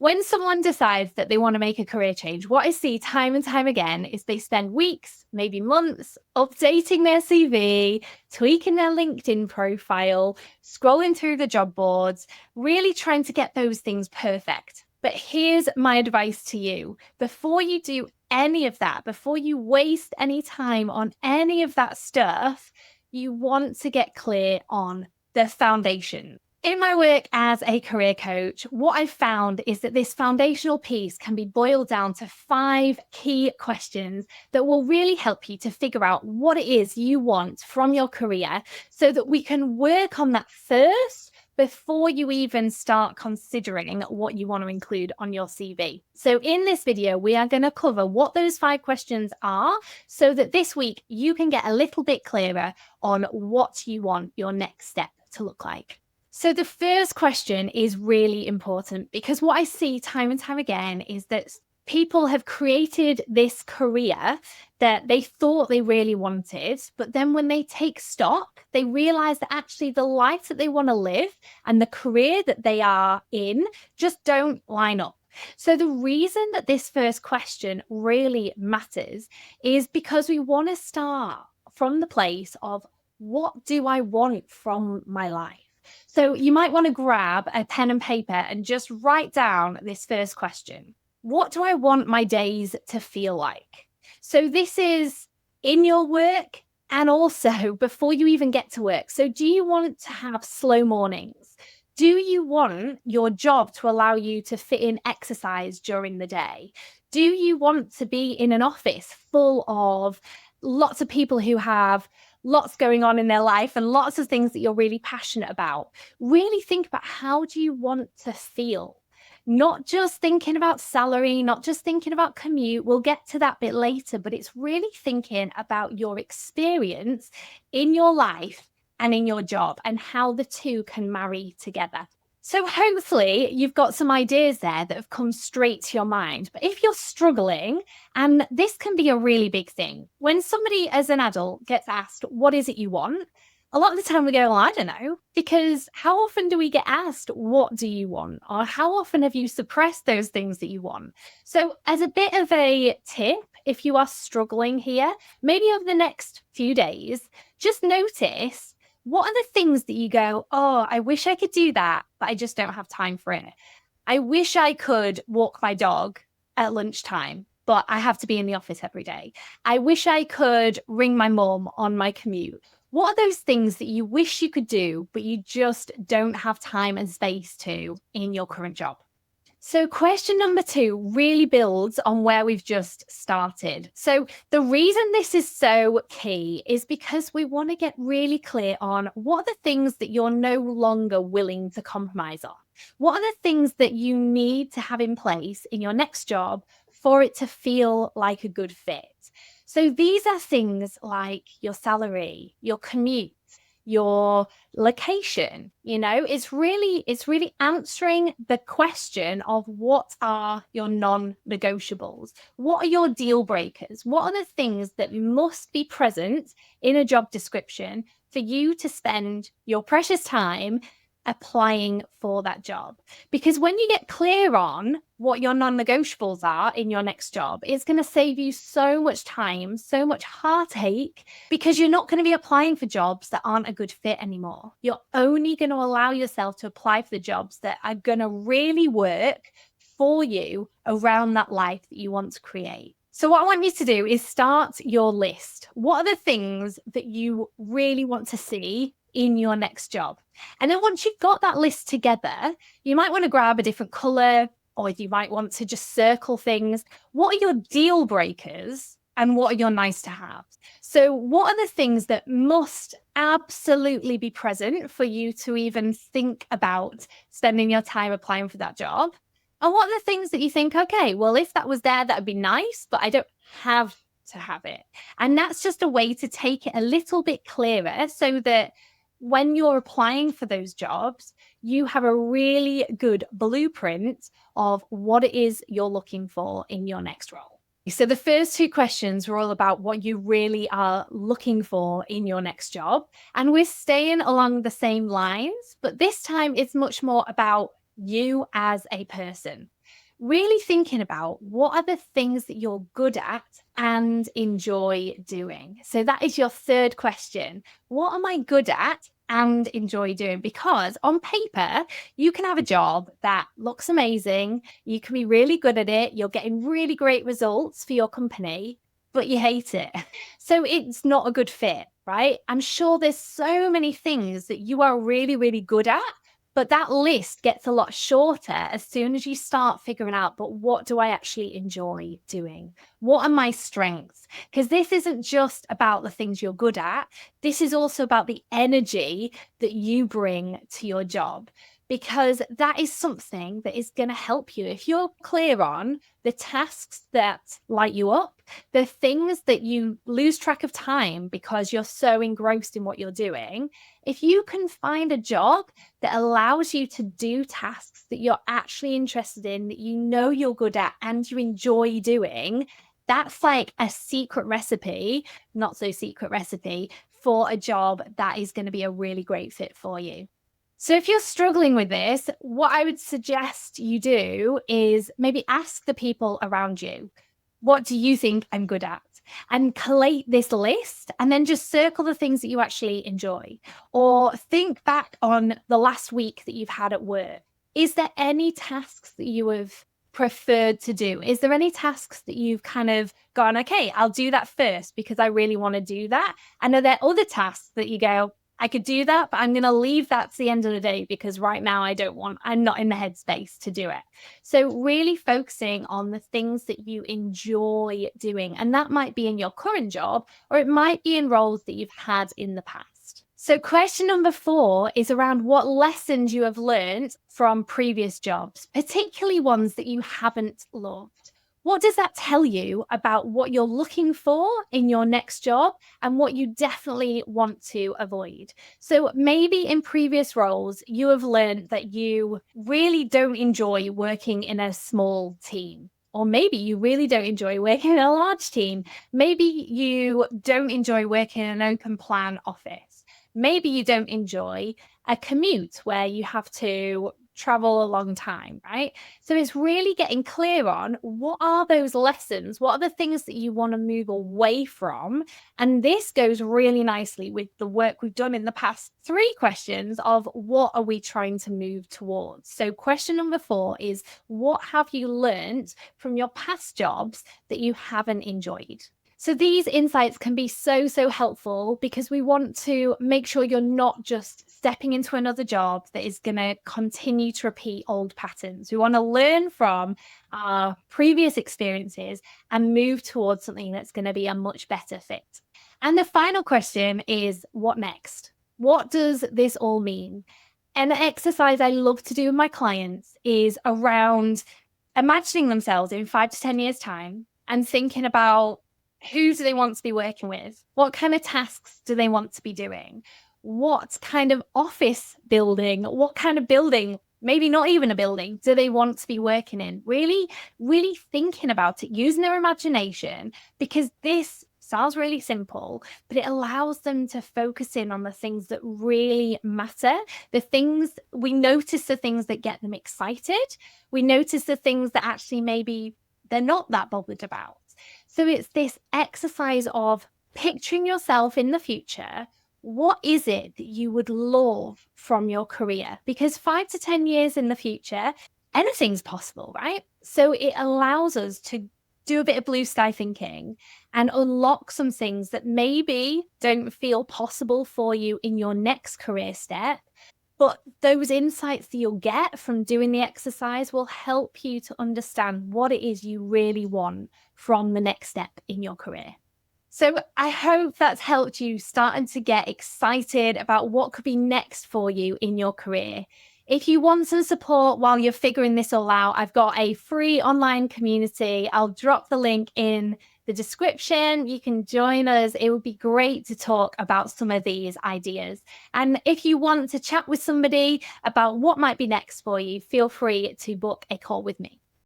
When someone decides that they want to make a career change, what I see time and time again is they spend weeks, maybe months, updating their CV, tweaking their LinkedIn profile, scrolling through the job boards, really trying to get those things perfect. But here's my advice to you. Before you do any of that, before you waste any time on any of that stuff, you want to get clear on the foundation. In my work as a career coach, what I've found is that this foundational piece can be boiled down to 5 key questions that will really help you to figure out what it is you want from your career so that we can work on that first before you even start considering what you want to include on your CV. So in this video, we are going to cover what those 5 questions are so that this week you can get a little bit clearer on what you want your next step to look like. So the first question is really important because what I see time and time again is that people have created this career that they thought they really wanted, but then when they take stock, they realize that actually the life that they want to live and the career that they are in just don't line up. So the reason that this first question really matters is because we want to start from the place of what do I want from my life? So you might want to grab a pen and paper and just write down this first question. What do I want my days to feel like? So this is in your work and also before you even get to work. So do you want to have slow mornings? Do you want your job to allow you to fit in exercise during the day? Do you want to be in an office full of lots of people who have lots going on in their life and lots of things that you're really passionate about? Really think about how do you want to feel? Not just thinking about salary, not just thinking about commute. We'll get to that bit later, but it's really thinking about your experience in your life and in your job and how the two can marry together. So hopefully you've got some ideas there that have come straight to your mind. But if you're struggling, and this can be a really big thing, when somebody as an adult gets asked, what is it you want? A lot of the time we go, well, I don't know, because how often do we get asked, what do you want? Or how often have you suppressed those things that you want? So as a bit of a tip, if you are struggling here, maybe over the next few days, just notice what are the things that you go, oh, I wish I could do that, but I just don't have time for it. I wish I could walk my dog at lunchtime, but I have to be in the office every day. I wish I could ring my mum on my commute. What are those things that you wish you could do, but you just don't have time and space to in your current job? So question number 2 really builds on where we've just started. So the reason this is so key is because we want to get really clear on what are the things that you're no longer willing to compromise on. What are the things that you need to have in place in your next job for it to feel like a good fit? So these are things like your salary, your commute, your location. It's really answering the question of what are your non-negotiables? What are your deal breakers? What are the things that must be present in a job description for you to spend your precious time applying for that job? Because when you get clear on what your non-negotiables are in your next job, it's going to save you so much time, so much heartache, because you're not going to be applying for jobs that aren't a good fit anymore. You're only going to allow yourself to apply for the jobs that are going to really work for you around that life that you want to create. So what I want you to do is start your list. What are the things that you really want to see in your next job? And then once you've got that list together, you might want to grab a different color, or you might want to just circle things. What are your deal breakers and what are your nice to have? So what are the things that must absolutely be present for you to even think about spending your time applying for that job? And what are the things that you think, okay, well, if that was there, that would be nice, but I don't have to have it. And that's just a way to take it a little bit clearer so that when you're applying for those jobs, you have a really good blueprint of what it is you're looking for in your next role. So the first 2 questions were all about what you really are looking for in your next job. And we're staying along the same lines, but this time it's much more about you as a person. really thinking about what are the things that you're good at and enjoy doing. So that is your third question. What am I good at and enjoy doing? Because on paper, you can have a job that looks amazing. You can be really good at it. You're getting really great results for your company, but you hate it. So it's not a good fit, right? I'm sure there's so many things that you are really, really good at, but that list gets a lot shorter as soon as you start figuring out, but what do I actually enjoy doing? What are my strengths? Because this isn't just about the things you're good at. This is also about the energy that you bring to your job, because that is something that is going to help you. If you're clear on the tasks that light you up, the things that you lose track of time because you're so engrossed in what you're doing, if you can find a job that allows you to do tasks that you're actually interested in, that you know you're good at and you enjoy doing, that's like a secret recipe, not so secret recipe, for a job that is going to be a really great fit for you. So if you're struggling with this, what I would suggest you do is maybe ask the people around you, what do you think I'm good at? And collate this list and then just circle the things that you actually enjoy. Or think back on the last week that you've had at work. Is there any tasks that you have preferred to do? Is there any tasks that you've kind of gone, okay, I'll do that first because I really want to do that? And are there other tasks that you go, I could do that, but I'm going to leave that to the end of the day because right now I'm not in the headspace to do it. So really focusing on the things that you enjoy doing. And that might be in your current job, or it might be in roles that you've had in the past. So question number 4 is around what lessons you have learned from previous jobs, particularly ones that you haven't loved. What does that tell you about what you're looking for in your next job and what you definitely want to avoid? So maybe in previous roles, you have learned that you really don't enjoy working in a small team. Or maybe you really don't enjoy working in a large team. Maybe you don't enjoy working in an open plan office. Maybe you don't enjoy a commute where you have to travel a long time, right? So it's really getting clear on what are those lessons? What are the things that you want to move away from? And this goes really nicely with the work we've done in the past 3 questions of what are we trying to move towards? So question number 4 is, what have you learned from your past jobs that you haven't enjoyed? So these insights can be so, so helpful because we want to make sure you're not just stepping into another job that is going to continue to repeat old patterns. We want to learn from our previous experiences and move towards something that's going to be a much better fit. And the final question is, what next? What does this all mean? An exercise I love to do with my clients is around imagining themselves in 5 to 10 years' time and thinking about, who do they want to be working with? What kind of tasks do they want to be doing? What kind of office building? What kind of building, maybe not even a building, do they want to be working in? Really, really thinking about it, using their imagination, because this sounds really simple, but it allows them to focus in on the things that really matter. The things we notice, the things that get them excited. We notice the things that actually maybe they're not that bothered about. So it's this exercise of picturing yourself in the future. What is it that you would love from your career? Because 5 to 10 years in the future, anything's possible, right? So it allows us to do a bit of blue sky thinking and unlock some things that maybe don't feel possible for you in your next career step. But those insights that you'll get from doing the exercise will help you to understand what it is you really want from the next step in your career. So I hope that's helped you starting to get excited about what could be next for you in your career. If you want some support while you're figuring this all out, I've got a free online community. I'll drop the link in the description. You can join us. It would be great to talk about some of these ideas. And if you want to chat with somebody about what might be next for you, feel free to book a call with me.